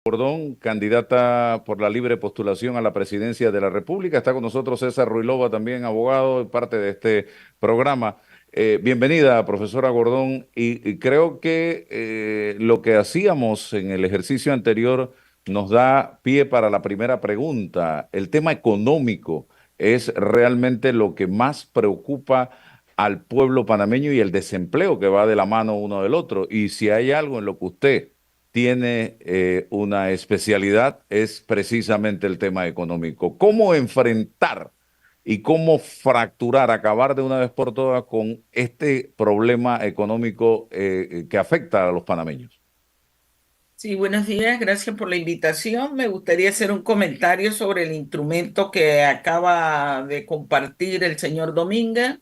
Gordón, candidata por la libre postulación a la presidencia de la República. Está con nosotros César Ruilova, también abogado, parte de este programa. Bienvenida, profesora Gordón. Y creo que lo que hacíamos en el ejercicio anterior nos da pie para la primera pregunta. El tema económico es realmente lo que más preocupa al pueblo panameño y el desempleo que va de la mano uno del otro. Y si hay algo en lo que usted tiene una especialidad, es precisamente el tema económico. ¿Cómo enfrentar y cómo fracturar, acabar de una vez por todas con este problema económico que afecta a los panameños? Sí, buenos días, gracias por la invitación. Me gustaría hacer un comentario sobre el instrumento que acaba de compartir el señor Domínguez.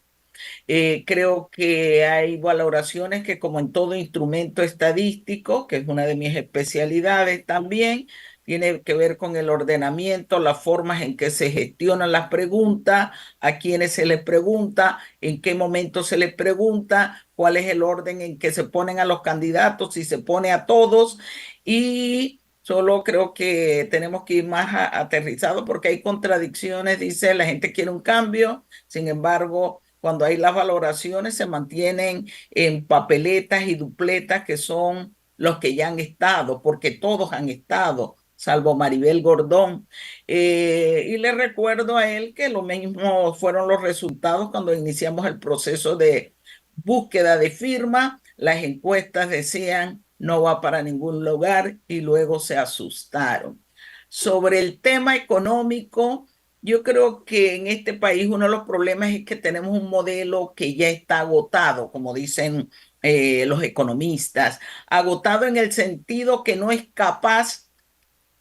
Creo que hay valoraciones que, como en todo instrumento estadístico, que es una de mis especialidades también, tiene que ver con el ordenamiento, las formas en que se gestionan las preguntas, a quiénes se les pregunta, en qué momento se les pregunta, cuál es el orden en que se ponen a los candidatos, si se pone a todos. Y solo creo que tenemos que ir más aterrizados porque hay contradicciones. Dice, la gente quiere un cambio, sin embargo cuando hay las valoraciones, se mantienen en papeletas y dupletas que son los que ya han estado, porque todos han estado, salvo Maribel Gordón. Y le recuerdo a él que lo mismo fueron los resultados cuando iniciamos el proceso de búsqueda de firma. Las encuestas decían no va para ningún lugar y luego se asustaron. Sobre el tema económico, yo creo que en este país uno de los problemas es que tenemos un modelo que ya está agotado, como dicen los economistas, agotado en el sentido que no es capaz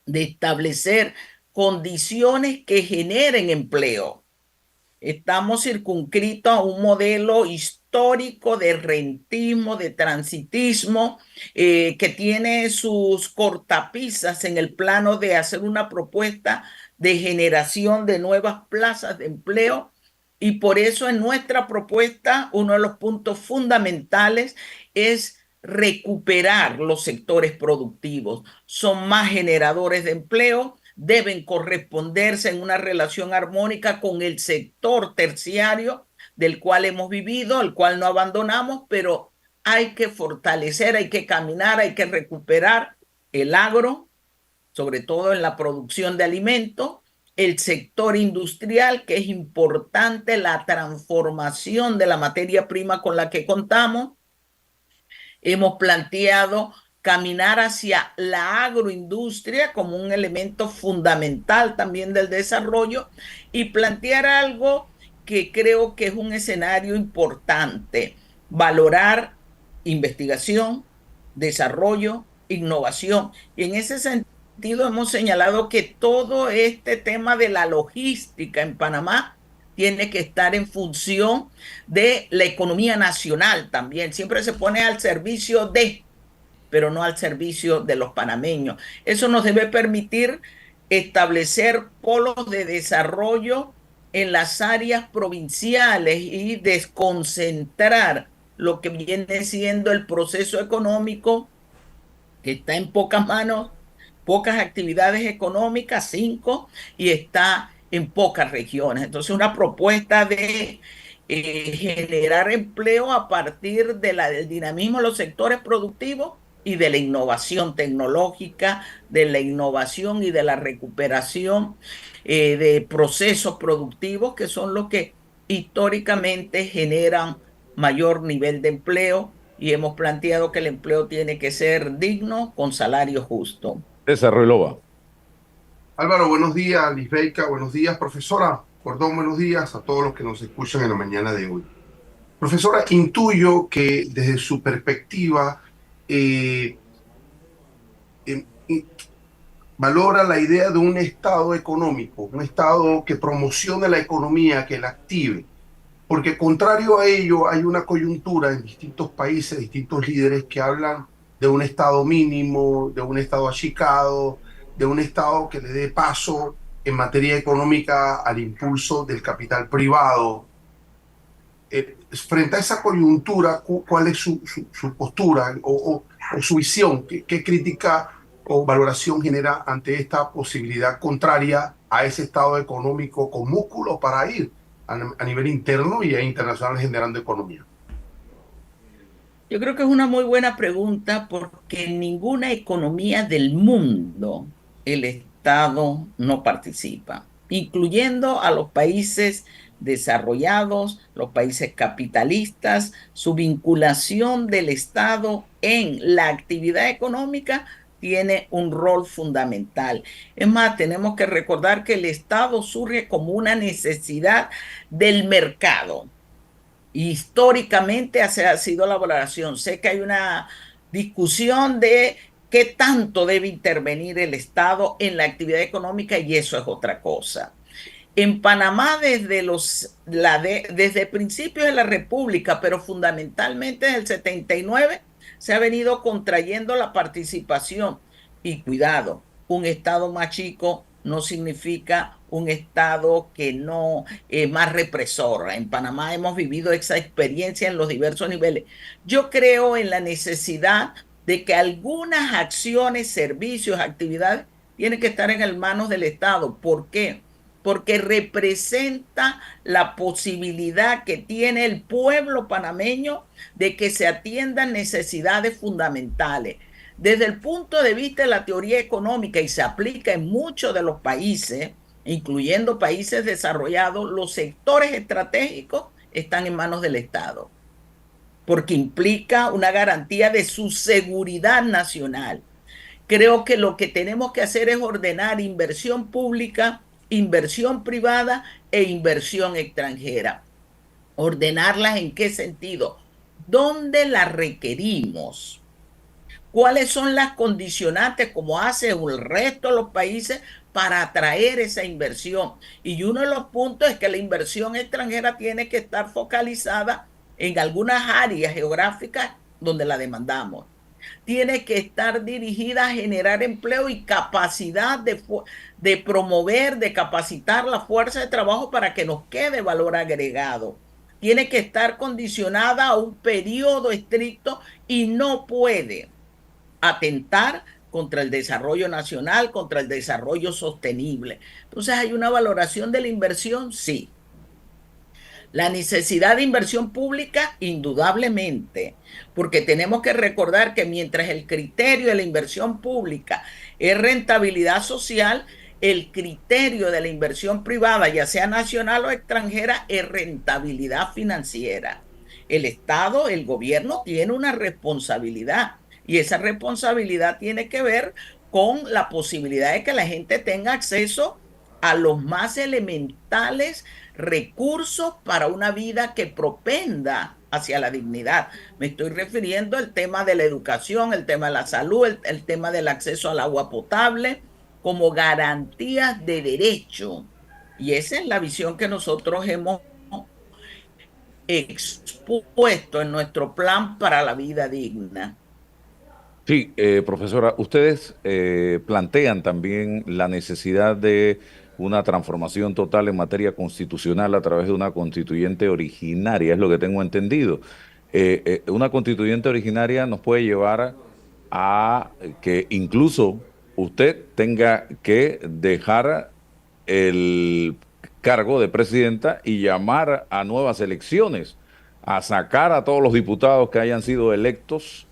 de establecer condiciones que generen empleo. Estamos circunscritos a un modelo histórico de rentismo, de transitismo, que tiene sus cortapisas en el plano de hacer una propuesta de generación de nuevas plazas de empleo. Y por eso en nuestra propuesta, uno de los puntos fundamentales es recuperar los sectores productivos. Son más generadores de empleo, deben corresponderse en una relación armónica con el sector terciario del cual hemos vivido, el cual no abandonamos, pero hay que fortalecer, hay que caminar, hay que recuperar el agro, sobre todo en la producción de alimentos, el sector industrial, que es importante la transformación de la materia prima con la que contamos. Hemos planteado caminar hacia la agroindustria como un elemento fundamental también del desarrollo y plantear algo que creo que es un escenario importante, valorar investigación, desarrollo, innovación. Y en ese sentido hemos señalado que todo este tema de la logística en Panamá tiene que estar en función de la economía nacional también. Siempre se pone al servicio de, pero no al servicio de los panameños. Eso nos debe permitir establecer polos de desarrollo en las áreas provinciales y desconcentrar lo que viene siendo el proceso económico que está en pocas manos, pocas actividades económicas, cinco, y está en pocas regiones. Entonces, una propuesta de generar empleo a partir de del dinamismo de los sectores productivos y de la innovación tecnológica, de la innovación y de la recuperación de procesos productivos que son los que históricamente generan mayor nivel de empleo y hemos planteado que el empleo tiene que ser digno con salario justo. César Ruilova. Álvaro, buenos días. Lisbeica, buenos días. Profesora Gordón, buenos días a todos los que nos escuchan en la mañana de hoy. Profesora, intuyo que desde su perspectiva eh, em, eh, valora la idea de un Estado económico, un Estado que promocione la economía, que la active, porque contrario a ello hay una coyuntura en distintos países, distintos líderes que hablan de un Estado mínimo, de un Estado achicado, de un Estado que le dé paso en materia económica al impulso del capital privado. Frente a esa coyuntura, ¿cuál es su postura o su visión? ¿Qué crítica o valoración genera ante esta posibilidad contraria a ese estado económico con músculo para ir a nivel interno y a internacional generando economía? Yo creo que es una muy buena pregunta porque en ninguna economía del mundo el Estado no participa, incluyendo a los países desarrollados, los países capitalistas. Su vinculación del Estado en la actividad económica tiene un rol fundamental. Es más, tenemos que recordar que el Estado surge como una necesidad del mercado. Históricamente ha sido la valoración. Sé que hay una discusión de qué tanto debe intervenir el Estado en la actividad económica y eso es otra cosa. En Panamá desde principios de la República, pero fundamentalmente desde el 79, se ha venido contrayendo la participación. Y cuidado, un Estado más chico no significa un Estado que no es más represor. En Panamá hemos vivido esa experiencia en los diversos niveles. Yo creo en la necesidad de que algunas acciones, servicios, actividades tienen que estar en las manos del Estado. ¿Por qué? Porque representa la posibilidad que tiene el pueblo panameño de que se atiendan necesidades fundamentales. Desde el punto de vista de la teoría económica, y se aplica en muchos de los países, incluyendo países desarrollados, los sectores estratégicos están en manos del Estado, porque implica una garantía de su seguridad nacional. Creo que lo que tenemos que hacer es ordenar inversión pública, inversión privada e inversión extranjera. ¿Ordenarlas en qué sentido? ¿Dónde las requerimos? ¿Cuáles son las condicionantes, como hace el resto de los países, para atraer esa inversión? Y uno de los puntos es que la inversión extranjera tiene que estar focalizada en algunas áreas geográficas donde la demandamos. Tiene que estar dirigida a generar empleo y capacidad de promover, de capacitar la fuerza de trabajo para que nos quede valor agregado. Tiene que estar condicionada a un periodo estricto y no puede atentar contra el desarrollo nacional, contra el desarrollo sostenible. Entonces, ¿hay una valoración de la inversión? Sí. La necesidad de inversión pública, indudablemente, porque tenemos que recordar que mientras el criterio de la inversión pública es rentabilidad social, el criterio de la inversión privada, ya sea nacional o extranjera, es rentabilidad financiera. El Estado, el gobierno, tiene una responsabilidad y esa responsabilidad tiene que ver con la posibilidad de que la gente tenga acceso a los más elementales recursos para una vida que propenda hacia la dignidad. Me estoy refiriendo al tema de la educación, el tema de la salud, el tema del acceso al agua potable, como garantías de derecho. Y esa es la visión que nosotros hemos expuesto en nuestro plan para la vida digna. Sí, profesora, ustedes plantean también la necesidad de una transformación total en materia constitucional a través de una constituyente originaria, es lo que tengo entendido. Una constituyente originaria nos puede llevar a que incluso usted tenga que dejar el cargo de presidenta y llamar a nuevas elecciones, a sacar a todos los diputados que hayan sido electos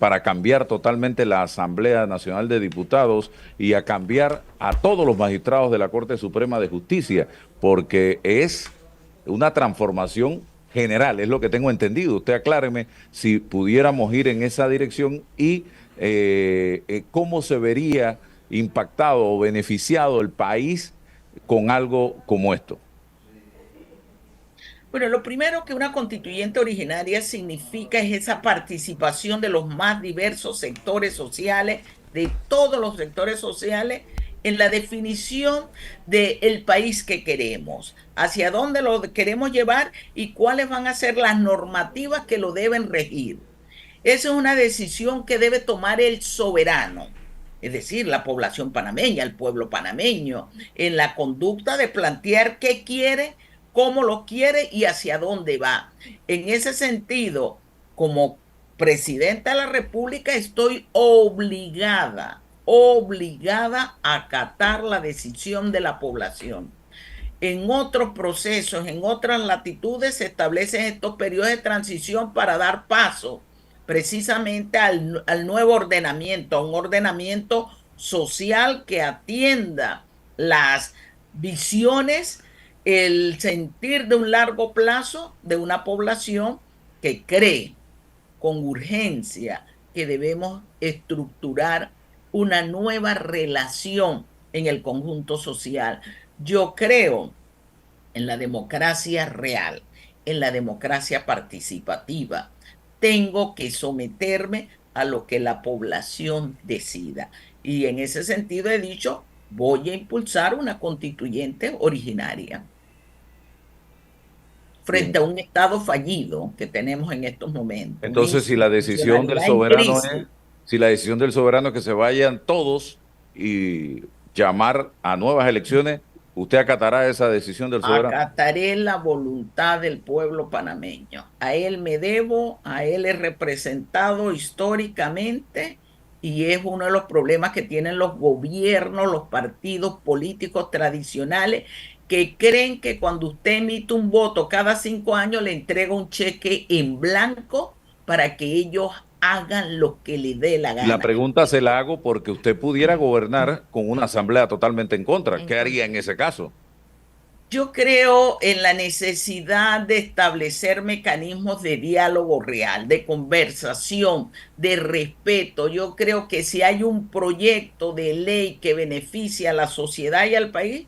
para cambiar totalmente la Asamblea Nacional de Diputados y a cambiar a todos los magistrados de la Corte Suprema de Justicia, porque es una transformación general, es lo que tengo entendido. Usted acláreme si pudiéramos ir en esa dirección y cómo se vería impactado o beneficiado el país con algo como esto. Bueno, lo primero que una constituyente originaria significa es esa participación de los más diversos sectores sociales, de todos los sectores sociales, en la definición del país que queremos, hacia dónde lo queremos llevar y cuáles van a ser las normativas que lo deben regir. Esa es una decisión que debe tomar el soberano, es decir, la población panameña, el pueblo panameño, en la conducta de plantear qué quiere, cómo lo quiere y hacia dónde va. En ese sentido, como presidenta de la República, estoy obligada a acatar la decisión de la población. En otros procesos, en otras latitudes, se establecen estos periodos de transición para dar paso precisamente al nuevo ordenamiento, a un ordenamiento social que atienda las visiones, el sentir de un largo plazo de una población que cree con urgencia que debemos estructurar una nueva relación en el conjunto social. Yo creo en la democracia real, en la democracia participativa. Tengo que someterme a lo que la población decida. Y en ese sentido he dicho, voy a impulsar una constituyente originaria Bien. frente a un Estado fallido que tenemos en estos momentos, una Entonces, si la decisión del institucionalidad en soberano es, crisis. si la decisión del soberano es que se vayan todos y llamar a nuevas elecciones, ¿usted acatará esa decisión del soberano? Acataré la voluntad del pueblo panameño. A él me debo, a él he representado históricamente y es uno de los problemas que tienen los gobiernos, los partidos políticos tradicionales, que creen que cuando usted emite un voto cada 5 años le entrega un cheque en blanco para que ellos hagan lo que les dé la La gana. pregunta se la hago porque usted pudiera gobernar con una asamblea totalmente en contra. ¿Qué haría en ese caso? Yo creo en la necesidad de establecer mecanismos de diálogo real, de conversación, de respeto. Yo creo que si hay un proyecto de ley que beneficia a la sociedad y al país,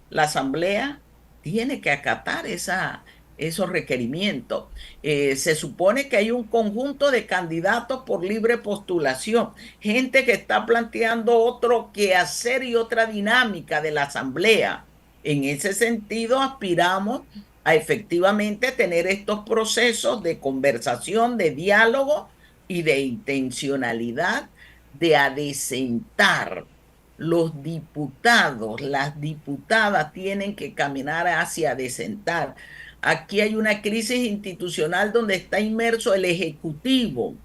la Asamblea tiene que acatar esos requerimientos. Se supone que hay un conjunto de candidatos por libre postulación, gente que está planteando otro quehacer y otra dinámica de la Asamblea. En ese sentido, aspiramos a efectivamente tener estos procesos de conversación, de diálogo y de intencionalidad de adecentar. Los diputados, las diputadas tienen que caminar hacia adecentar. Aquí hay una crisis institucional donde está inmerso el Ejecutivo,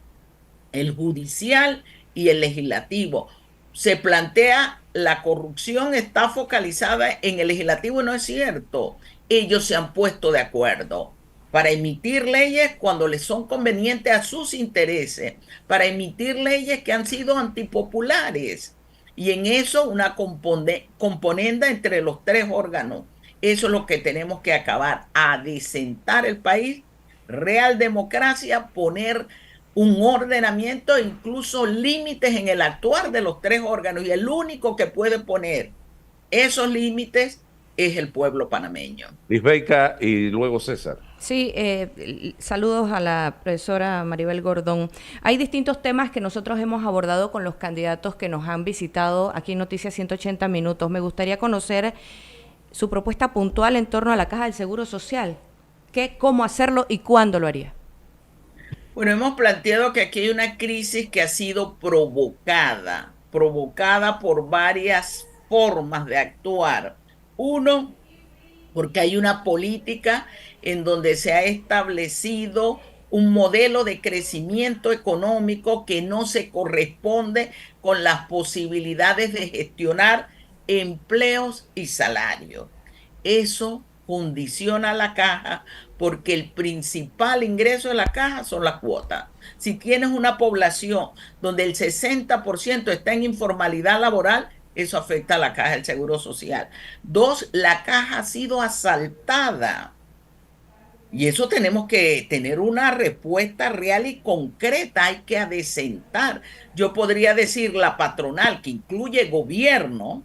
el judicial y el legislativo. Se plantea la corrupción está focalizada en el legislativo y no es cierto. Ellos se han puesto de acuerdo para emitir leyes cuando les son convenientes a sus intereses, para emitir leyes que han sido antipopulares. Y en eso una componenda entre los tres órganos. Eso es lo que tenemos que acabar, adecentar el país, real democracia, poner un ordenamiento e incluso límites en el actuar de los tres órganos. Y el único que puede poner esos límites es el pueblo panameño. Lisbeica y luego César. Sí, saludos a la profesora Maribel Gordón. Hay distintos temas que nosotros hemos abordado con los candidatos que nos han visitado aquí en Noticias 180 Minutos. Me gustaría conocer su propuesta puntual en torno a la Caja del Seguro Social. ¿Qué, cómo hacerlo y cuándo lo haría? Bueno, hemos planteado que aquí hay una crisis que ha sido provocada por varias formas de actuar. Uno, porque hay una política en donde se ha establecido un modelo de crecimiento económico que no se corresponde con las posibilidades de gestionar empleos y salarios. Eso condiciona a la caja porque el principal ingreso de la caja son las cuotas. Si tienes una población donde el 60% está en informalidad laboral, eso afecta a la caja del Seguro Social. Dos, la caja ha sido asaltada. Y eso tenemos que tener una respuesta real y concreta. Hay que adecentar. Yo podría decir la patronal, que incluye gobierno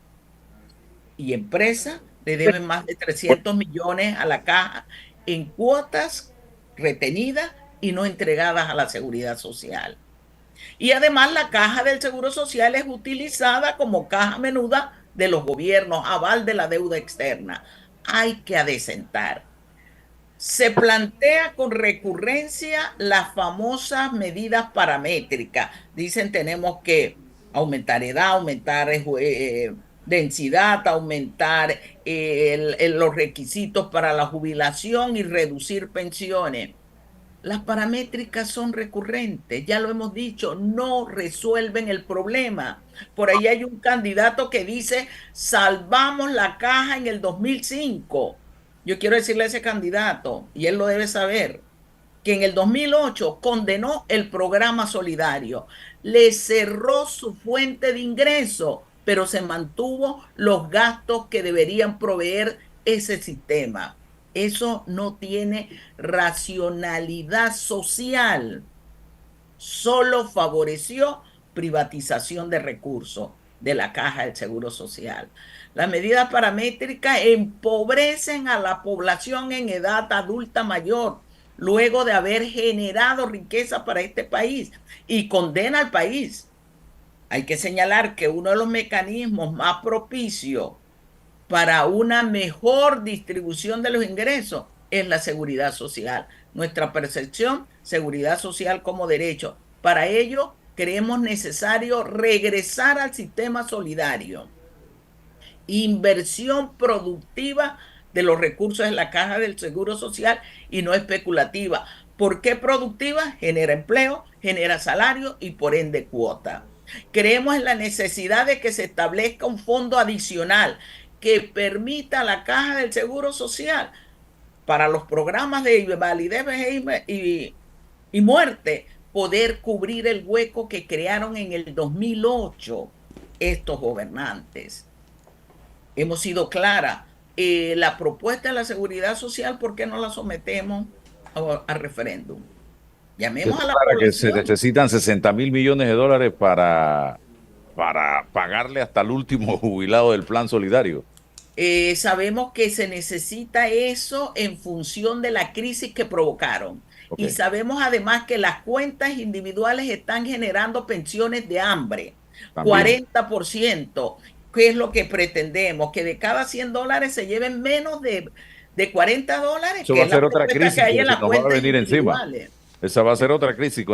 y empresa, le deben más de 300 millones a la caja en cuotas retenidas y no entregadas a la seguridad social. Y además la caja del Seguro Social es utilizada como caja menuda de los gobiernos, aval de la deuda externa. Hay que adecentar. Se plantea con recurrencia las famosas medidas paramétricas. Dicen tenemos que aumentar edad, aumentar densidad, aumentar los requisitos para la jubilación y reducir pensiones. Las paramétricas son recurrentes, ya lo hemos dicho, no resuelven el problema. Por ahí hay un candidato que dice, salvamos la caja en el 2005. Yo quiero decirle a ese candidato, y él lo debe saber, que en el 2008 condenó el programa solidario, le cerró su fuente de ingreso, pero se mantuvo los gastos que deberían proveer ese sistema. Eso no tiene racionalidad social, solo favoreció privatización de recursos de la Caja del Seguro Social. Las medidas paramétricas empobrecen a la población en edad adulta mayor, luego de haber generado riqueza para este país, y condena al país. Hay que señalar que uno de los mecanismos más propicios para una mejor distribución de los ingresos es la seguridad social. Nuestra percepción, seguridad social como derecho. Para ello, creemos necesario regresar al sistema solidario, inversión productiva de los recursos de la caja del Seguro Social y no especulativa. ¿Por qué productiva? Genera empleo, genera salario y por ende cuota. Creemos en la necesidad de que se establezca un fondo adicional que permita a la caja del Seguro Social para los programas de invalidez, vejez y muerte poder cubrir el hueco que crearon en el 2008 estos gobernantes. Hemos sido claras. La propuesta de la seguridad social, ¿por qué no la sometemos a referéndum? Llamemos a la Para que se población. necesitan 60.000 millones de dólares para pagarle hasta el último jubilado del plan solidario. Sabemos que se necesita eso en función de la crisis que provocaron. Ok, Y sabemos además que las cuentas individuales están generando pensiones de hambre, también. 40%. ¿Qué es lo que pretendemos? Que de cada $100 se lleven menos de $40, Eso que va a es la ser otra propuesta que crisis hay porque en se las nos va a cuentas venir encima. individuales. Esa va a ser otra crisis.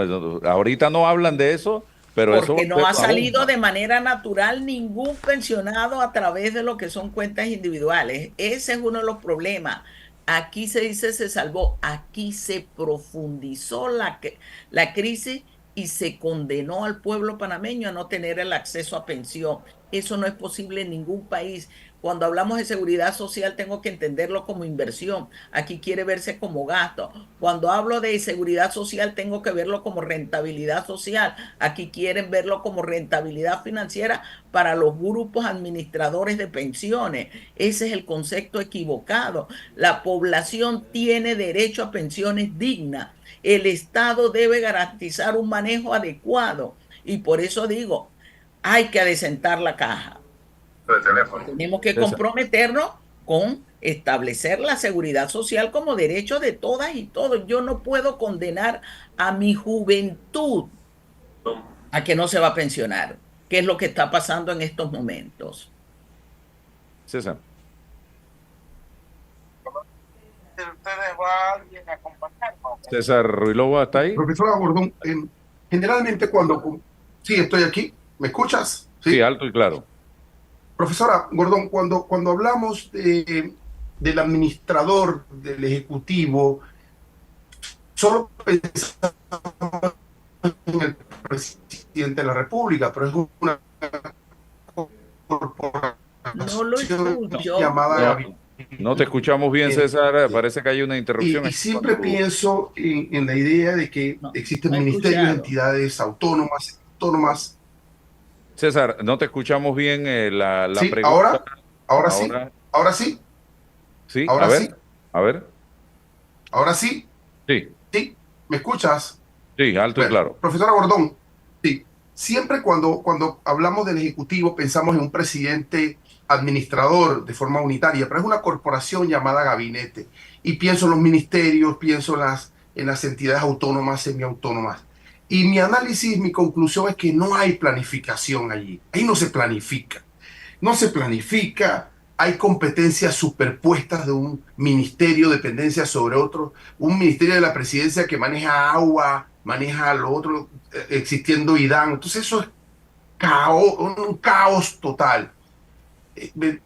Ahorita no hablan de eso, pero eso va Porque a ser no ha una salido bomba. de manera natural ningún pensionado a través de lo que son cuentas individuales. Ese es uno de los problemas. Aquí se dice se salvó, aquí se profundizó la crisis y se condenó al pueblo panameño a no tener el acceso a pensión. Eso no es posible en ningún país. Cuando hablamos de seguridad social, tengo que entenderlo como inversión. Aquí quiere verse como gasto. Cuando hablo de seguridad social, tengo que verlo como rentabilidad social. Aquí quieren verlo como rentabilidad financiera para los grupos administradores de pensiones. Ese es el concepto equivocado. La población tiene derecho a pensiones dignas. El Estado debe garantizar un manejo adecuado. Y por eso digo, hay que adecentar la caja. De teléfono. Tenemos que César, comprometernos con establecer la seguridad social como derecho de todas y todos. Yo no puedo condenar a mi juventud a que no se va a pensionar, que es lo que está pasando en estos momentos. César. De ustedes va alguien a acompañarnos. César Ruilova, ¿está ahí? Profesora Gordón, generalmente cuando... Sí, estoy aquí. ¿Me escuchas? Sí, alto y claro. Profesora Gordón, cuando hablamos del administrador, del ejecutivo, solo pensamos en el presidente de la República, pero es una No lo corporación escucho. llamada No, gabinete. no te escuchamos bien, César. Parece que hay una interrupción Y aquí siempre cuando- pienso en la idea de que No, existen no he ministerios, escuchado. entidades autónomas. César, no te escuchamos bien la Sí, pregunta. ahora sí, Ahora, ahora sí, sí, ahora sí, a ver. ahora sí, Sí, sí, ¿me escuchas? sí, alto y Bueno, claro. profesora Gordón, sí, siempre cuando hablamos del Ejecutivo pensamos en un presidente administrador de forma unitaria, pero es una corporación llamada gabinete. Y pienso en los ministerios, pienso en las entidades autónomas, semiautónomas. Y mi análisis, mi conclusión es que no hay planificación allí. Ahí no se planifica. No se planifica, hay competencias superpuestas de un ministerio, dependencias sobre otro, un ministerio de la presidencia que maneja agua, maneja lo otro, existiendo IDAN. Entonces eso es un caos total,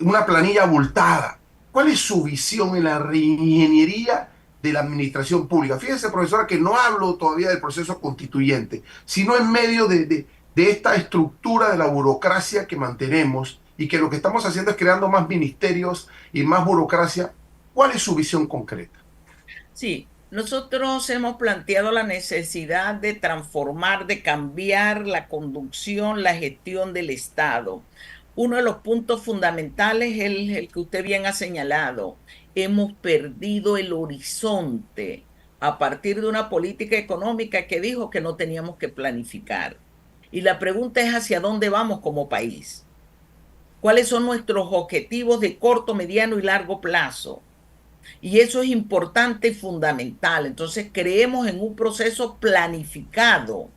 una planilla abultada. ¿Cuál es su visión en la reingeniería de la administración pública. Fíjense, profesora, que no hablo todavía del proceso constituyente, sino en medio de esta estructura de la burocracia que mantenemos y que lo que estamos haciendo es creando más ministerios y más burocracia. ¿Cuál es su visión concreta? Sí, nosotros hemos planteado la necesidad de transformar, de cambiar la conducción, la gestión del Estado. Uno de los puntos fundamentales es el que usted bien ha señalado. Hemos perdido el horizonte a partir de una política económica que dijo que no teníamos que planificar. Y la pregunta es hacia dónde vamos como país. ¿Cuáles son nuestros objetivos de corto, mediano y largo plazo? Y eso es importante y fundamental. Entonces, creemos en un proceso planificado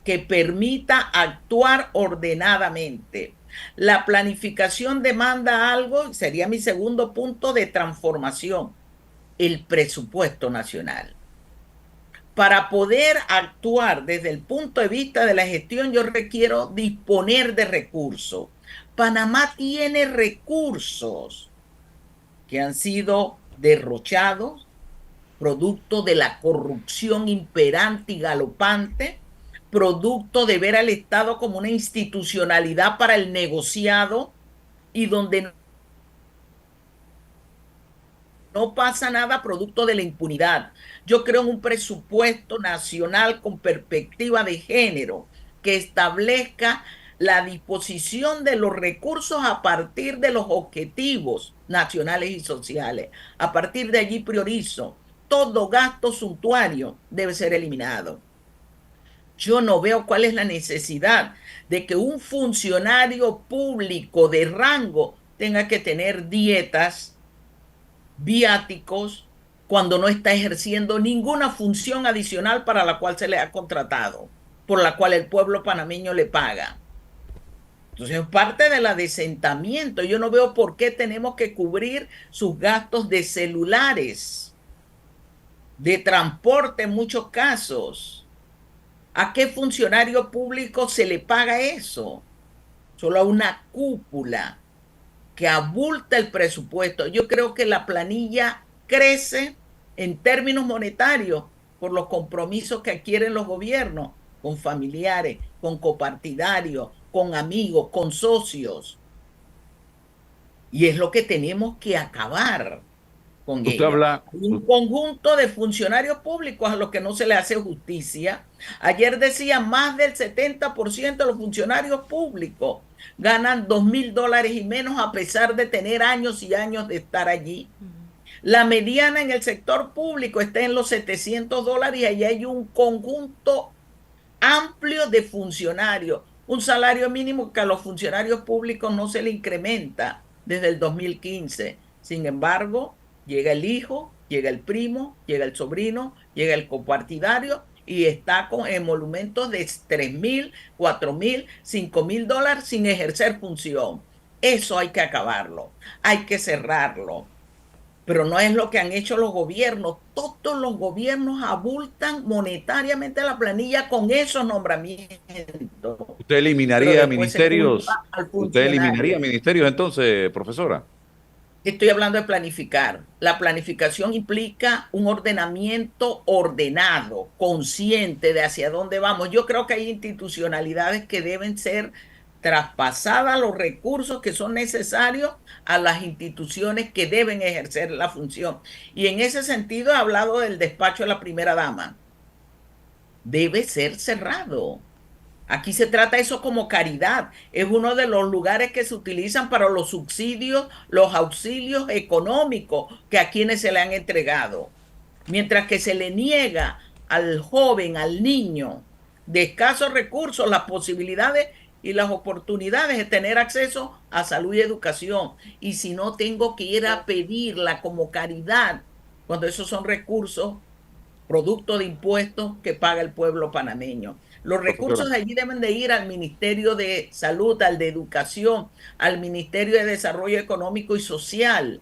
que permita actuar ordenadamente. La planificación demanda algo, sería mi segundo punto de transformación, el presupuesto nacional. Para poder actuar desde el punto de vista de la gestión, yo requiero disponer de recursos. Panamá tiene recursos que han sido derrochados, producto de la corrupción imperante y galopante, producto de ver al Estado como una institucionalidad para el negociado y donde no pasa nada producto de la impunidad. Yo creo en un presupuesto nacional con perspectiva de género que establezca la disposición de los recursos a partir de los objetivos nacionales y sociales. A partir de allí priorizo. Todo gasto suntuario debe ser eliminado. Yo no veo cuál es la necesidad de que un funcionario público de rango tenga que tener dietas, viáticos, cuando no está ejerciendo ninguna función adicional para la cual se le ha contratado, por la cual el pueblo panameño le paga. Entonces, es parte del adesentamiento. Yo no veo por qué tenemos que cubrir sus gastos de celulares, de transporte en muchos casos. ¿A qué funcionario público se le paga eso? Solo a una cúpula que abulta el presupuesto. Yo creo que la planilla crece en términos monetarios por los compromisos que adquieren los gobiernos con familiares, con copartidarios, con amigos, con socios. Y es lo que tenemos que acabar con Usted ella. habla, Hay un conjunto de funcionarios públicos a los que no se le hace justicia. Ayer decía, más del 70% de los funcionarios públicos ganan $2,000 y menos a pesar de tener años y años de estar allí. La mediana en el sector público está en los $700 y allí hay un conjunto amplio de funcionarios. Un salario mínimo que a los funcionarios públicos no se le incrementa desde el 2015. Sin embargo, llega el hijo, llega el primo, llega el sobrino, llega el copartidario y está con emolumentos de $3,000, $4,000, $5,000 sin ejercer función. Eso hay que acabarlo, hay que cerrarlo. Pero no es lo que han hecho los gobiernos. Todos los gobiernos abultan monetariamente la planilla con esos nombramientos. usted Pero eliminaría después se ministerios, culpa al usted eliminaría funcionario. ministerios entonces, profesora. Estoy hablando de planificar. La planificación implica un ordenamiento ordenado, consciente de hacia dónde vamos. Yo creo que hay institucionalidades que deben ser traspasadas los recursos que son necesarios a las instituciones que deben ejercer la función. Y en ese sentido he hablado del despacho de la primera dama. Debe ser cerrado. Aquí se trata eso como caridad. Es uno de los lugares que se utilizan para los subsidios, los auxilios económicos que a quienes se le han entregado. Mientras que se le niega al joven, al niño de escasos recursos, las posibilidades y las oportunidades de tener acceso a salud y educación. Y si no, tengo que ir a pedirla como caridad, cuando esos son recursos producto de impuestos que paga el pueblo panameño. Los Profesora. recursos allí deben de ir al Ministerio de Salud, al de Educación, al Ministerio de Desarrollo Económico y Social.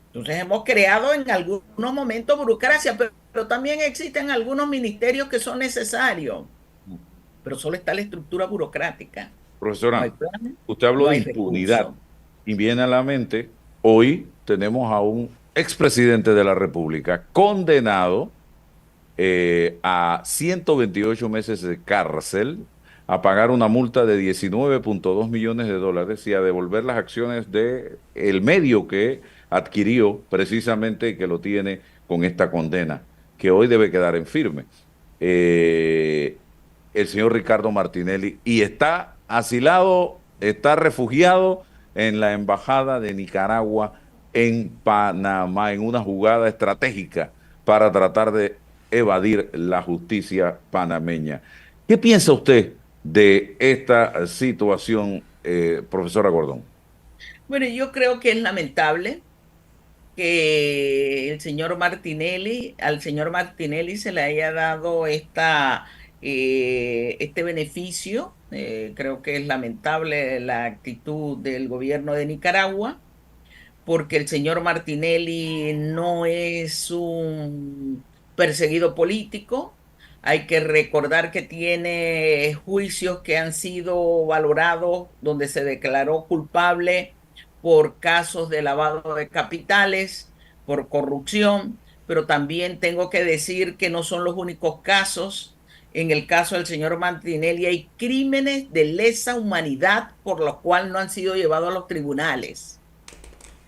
Entonces hemos creado en algunos momentos burocracia, pero también existen algunos ministerios que son necesarios, pero solo está la estructura burocrática. No hay Profesora, planes, usted habló no de hay impunidad recursos. y viene a la mente, hoy tenemos a un expresidente de la República, condenado a 128 meses de cárcel, a pagar una multa de 19.2 millones de dólares y a devolver las acciones de el medio que adquirió precisamente y que lo tiene con esta condena, que hoy debe quedar en firme. Eh, el señor Ricardo Martinelli, y está asilado, está refugiado en la Embajada de Nicaragua en Panamá, en una jugada estratégica para tratar de evadir la justicia panameña. ¿Qué piensa usted de esta situación, profesora Gordón? Bueno, yo creo que es lamentable que al señor Martinelli se le haya dado este beneficio. Creo que es lamentable la actitud del gobierno de Nicaragua, porque el señor Martinelli no es un perseguido político. Hay que recordar que tiene juicios que han sido valorados donde se declaró culpable por casos de lavado de capitales, por corrupción, pero también tengo que decir que no son los únicos casos. En el caso del señor Martinelli hay crímenes de lesa humanidad por los cuales no han sido llevados a los tribunales.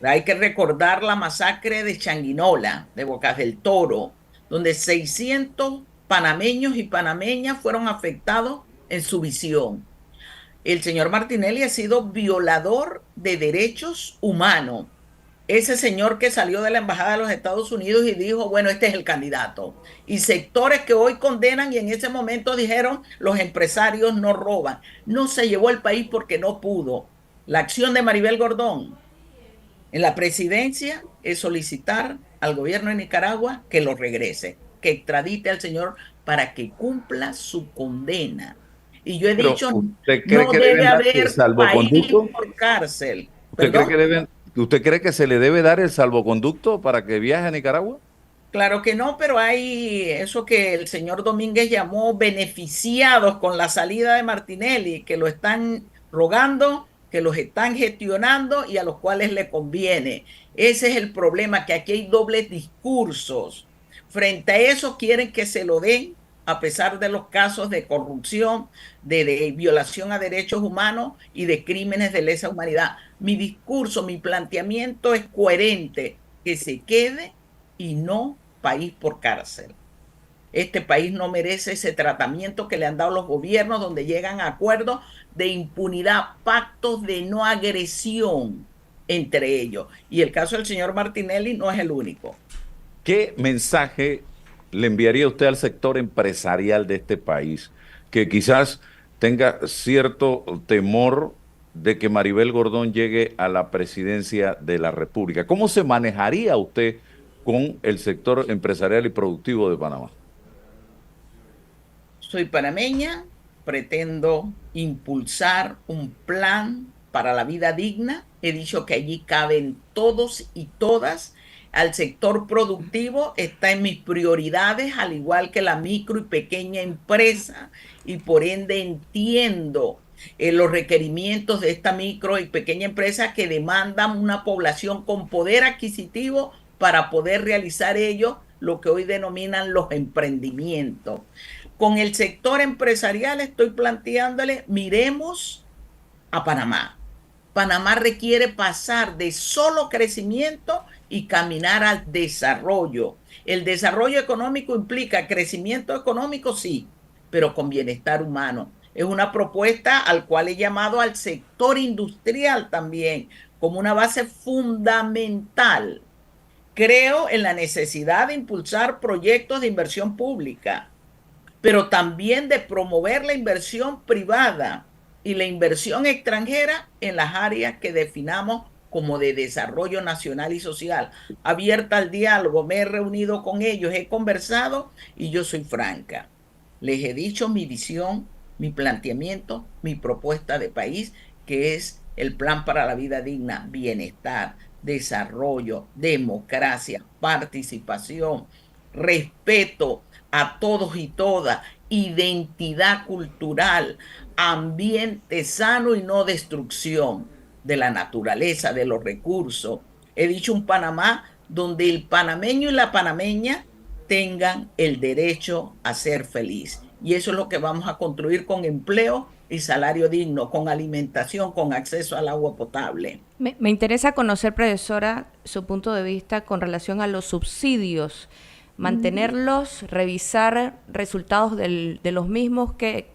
Hay que recordar la masacre de Changuinola, de Bocas del Toro, donde 600 panameños y panameñas fueron afectados en su visión. El señor Martinelli ha sido violador de derechos humanos. Ese señor que salió de la Embajada de los Estados Unidos y dijo, bueno, este es el candidato. Y sectores que hoy condenan y en ese momento dijeron, los empresarios no roban. No se llevó el país porque no pudo. La acción de Maribel Gordón en la presidencia es solicitar al gobierno de Nicaragua que lo regrese, que extradite al señor para que cumpla su condena. Y yo he Pero, dicho, ¿usted cree no que debe deben dar el haber país salvoconducto? por cárcel. ¿Usted cree ¿Perdón? que usted cree que se le debe dar el salvoconducto para que viaje a Nicaragua? Claro que no, pero hay eso que el señor Domínguez llamó beneficiados con la salida de Martinelli, que lo están rogando, que los están gestionando y a los cuales le conviene. Ese es el problema, que aquí hay dobles discursos. Frente a eso quieren que se lo den, a pesar de los casos de corrupción, de violación a derechos humanos y de crímenes de lesa humanidad. Mi discurso, mi planteamiento es coherente, que se quede y no país por cárcel. Este país no merece ese tratamiento que le han dado los gobiernos, donde llegan a acuerdos de impunidad, pactos de no agresión entre ellos. Y el caso del señor Martinelli no es el único. ¿Qué mensaje le enviaría usted al sector empresarial de este país que quizás tenga cierto temor de que Maribel Gordón llegue a la presidencia de la República? ¿Cómo se manejaría usted con el sector empresarial y productivo de Panamá? Soy panameña, pretendo impulsar un plan para la vida digna. He dicho que allí caben todos y todas. Al sector productivo está en mis prioridades, al igual que la micro y pequeña empresa, y por ende entiendo los requerimientos de esta micro y pequeña empresa que demandan una población con poder adquisitivo para poder realizar ellos lo que hoy denominan los emprendimientos. Con el sector empresarial estoy planteándole, miremos a Panamá. Panamá requiere pasar de solo crecimiento y caminar al desarrollo. El desarrollo económico implica crecimiento económico, sí, pero con bienestar humano. Es una propuesta al cual he llamado al sector industrial también como una base fundamental. Creo en la necesidad de impulsar proyectos de inversión pública, pero también de promover la inversión privada y la inversión extranjera en las áreas que definamos como de desarrollo nacional y social. Abierta al diálogo, me he reunido con ellos, he conversado y yo soy franca. Les he dicho mi visión, mi planteamiento, mi propuesta de país, que es el plan para la vida digna, bienestar, desarrollo, democracia, participación, respeto a todos y todas, identidad cultural, ambiente sano y no destrucción de la naturaleza, de los recursos. He dicho un Panamá donde el panameño y la panameña tengan el derecho a ser feliz. Y eso es lo que vamos a construir con empleo y salario digno, con alimentación, con acceso al agua potable. Me interesa conocer, profesora, su punto de vista con relación a los subsidios, mantenerlos, revisar resultados de los mismos. ¿Qué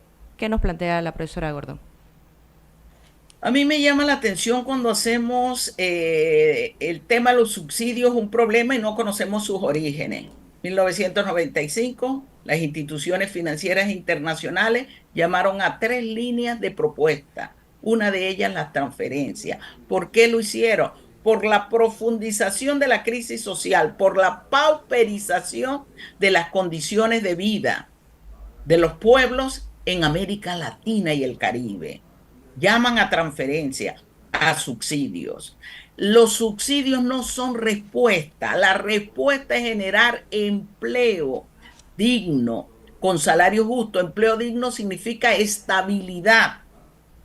nos plantea la profesora Gordón? A mí me llama la atención cuando hacemos el tema de los subsidios un problema y no conocemos sus orígenes. 1995, las instituciones financieras internacionales llamaron a 3 líneas de propuesta. Una de ellas, la transferencia. ¿Por qué lo hicieron? Por la profundización de la crisis social, por la pauperización de las condiciones de vida de los pueblos en América Latina y el Caribe. Llaman a transferencia, a subsidios. Los subsidios no son respuesta. La respuesta es generar empleo digno, con salario justo. Empleo digno significa estabilidad.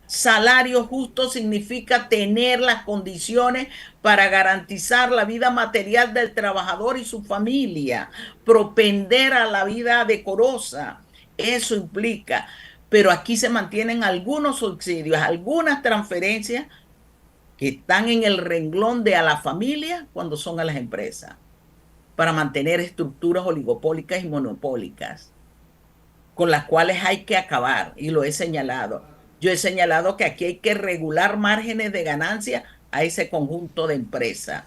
Salario justo significa tener las condiciones para garantizar la vida material del trabajador y su familia, propender a la vida decorosa. Eso implica, pero aquí se mantienen algunos subsidios, algunas transferencias que están en el renglón de a la familia cuando son a las empresas, para mantener estructuras oligopólicas y monopólicas, con las cuales hay que acabar, y lo he señalado. Yo he señalado que aquí hay que regular márgenes de ganancia a ese conjunto de empresas.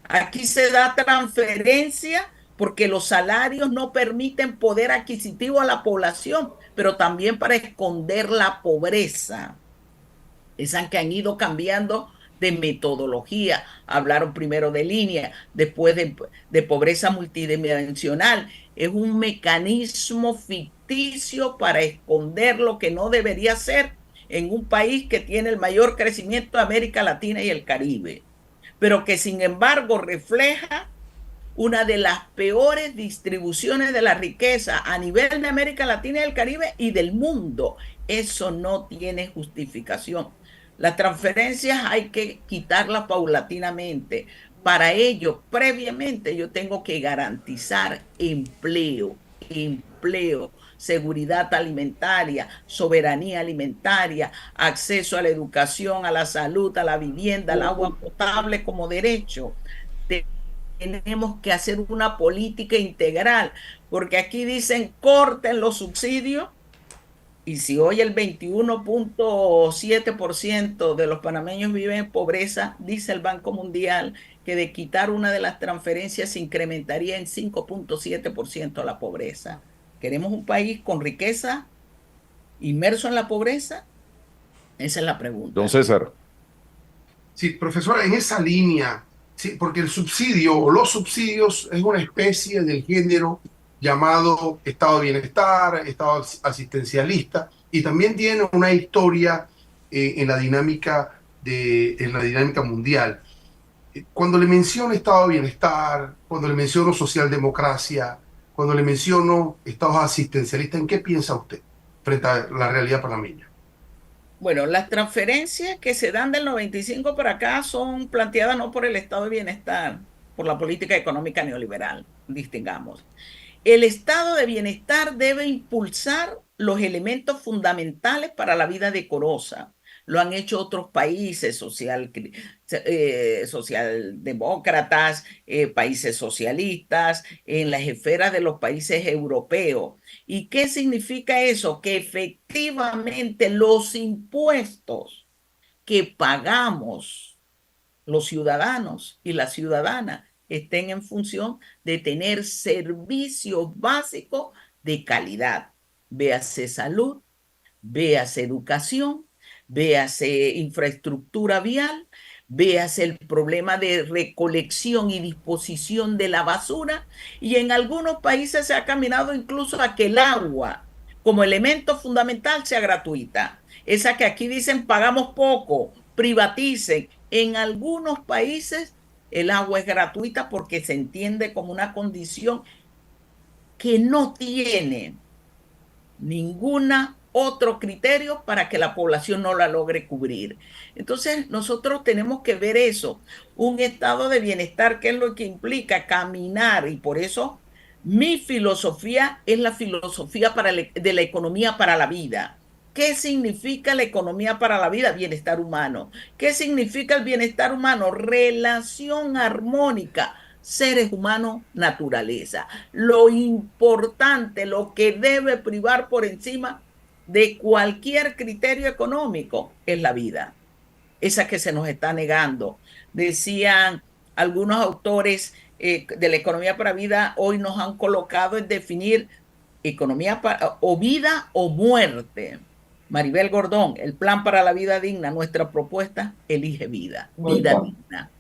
Aquí se da transferencia porque los salarios no permiten poder adquisitivo a la población, pero también para esconder la pobreza. Esas que han ido cambiando de metodología. Hablaron primero de línea, después de pobreza multidimensional. Es un mecanismo ficticio para esconder lo que no debería ser en un país que tiene el mayor crecimiento de América Latina y el Caribe, pero que sin embargo refleja una de las peores distribuciones de la riqueza a nivel de América Latina y el Caribe y del mundo. Eso no tiene justificación. Las transferencias hay que quitarlas paulatinamente. Para ello, previamente, yo tengo que garantizar empleo, seguridad alimentaria, soberanía alimentaria, acceso a la educación, a la salud, a la vivienda, al agua potable como derecho. Tenemos que hacer una política integral, porque aquí dicen corten los subsidios, y si hoy el 21.7% de los panameños viven en pobreza, dice el Banco Mundial que de quitar una de las transferencias se incrementaría en 5.7% la pobreza. ¿Queremos un país con riqueza inmerso en la pobreza? Esa es la pregunta. Don César. Sí, profesora, en esa línea, sí, porque el subsidio o los subsidios es una especie del género llamado estado de bienestar, estado asistencialista, y también tiene una historia en la dinámica mundial. Cuando le menciono estado de bienestar, cuando le menciono socialdemocracia, cuando le menciono estados asistencialistas, ¿en qué piensa usted frente a la realidad panameña? Bueno, las transferencias que se dan del 95 para acá son planteadas no por el estado de bienestar, por la política económica neoliberal, distingamos. El estado de bienestar debe impulsar los elementos fundamentales para la vida decorosa. Lo han hecho otros países socialdemócratas, países socialistas, en las esferas de los países europeos. ¿Y qué significa eso? Que efectivamente los impuestos que pagamos los ciudadanos y las ciudadanas estén en función de tener servicios básicos de calidad. Véase salud, véase educación, véase infraestructura vial, véase el problema de recolección y disposición de la basura, y en algunos países se ha caminado incluso a que el agua como elemento fundamental sea gratuita. Esa que aquí dicen pagamos poco, privaticen. En algunos países el agua es gratuita porque se entiende como una condición que no tiene ninguna otro criterio para que la población no la logre cubrir. Entonces, nosotros tenemos que ver eso, un estado de bienestar, que es lo que implica caminar, y por eso mi filosofía es la filosofía de la economía para la vida. ¿Qué significa la economía para la vida? Bienestar humano. ¿Qué significa el bienestar humano? Relación armónica, seres humanos, naturaleza. Lo importante, lo que debe privar por encima de cualquier criterio económico es la vida, esa que se nos está negando. Decían algunos autores de la economía para vida, hoy nos han colocado en definir economía para, o vida o muerte. Maribel Gordón, el plan para la vida digna, nuestra propuesta, elige vida, vida digna.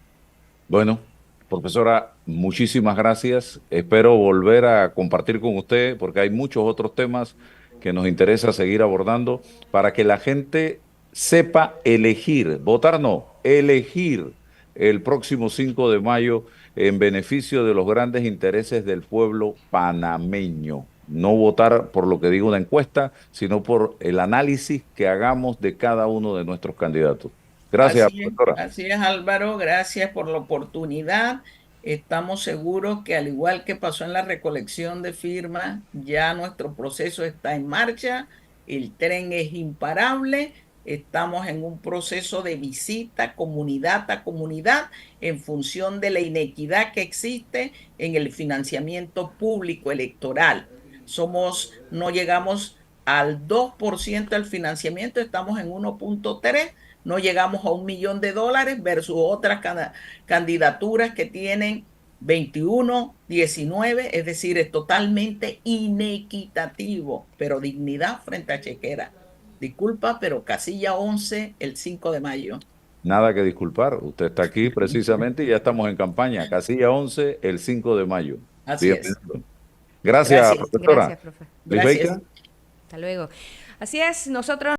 Bueno, profesora, muchísimas gracias. Espero volver a compartir con usted porque hay muchos otros temas que nos interesa seguir abordando para que la gente sepa elegir, votar no, elegir el próximo 5 de mayo en beneficio de los grandes intereses del pueblo panameño. No votar por lo que diga una encuesta, sino por el análisis que hagamos de cada uno de nuestros candidatos. Gracias, profesora. Así es, Álvaro, gracias por la oportunidad. Estamos seguros que al igual que pasó en la recolección de firmas, ya nuestro proceso está en marcha, el tren es imparable, estamos en un proceso de visita comunidad a comunidad en función de la inequidad que existe en el financiamiento público electoral. No llegamos al 2% del financiamiento, estamos en 1.3%. No llegamos a $1.000.000 versus otras candidaturas que tienen 21, 19, es decir, es totalmente inequitativo, pero dignidad frente a chequera. Disculpa, pero casilla 11 el 5 de mayo. Nada que disculpar, usted está aquí precisamente y ya estamos en campaña, casilla 11 el 5 de mayo. Así es. Gracias, Gracias. profesora. Gracias, profe. Luis Gracias. Beica. Hasta luego. Así es, nosotros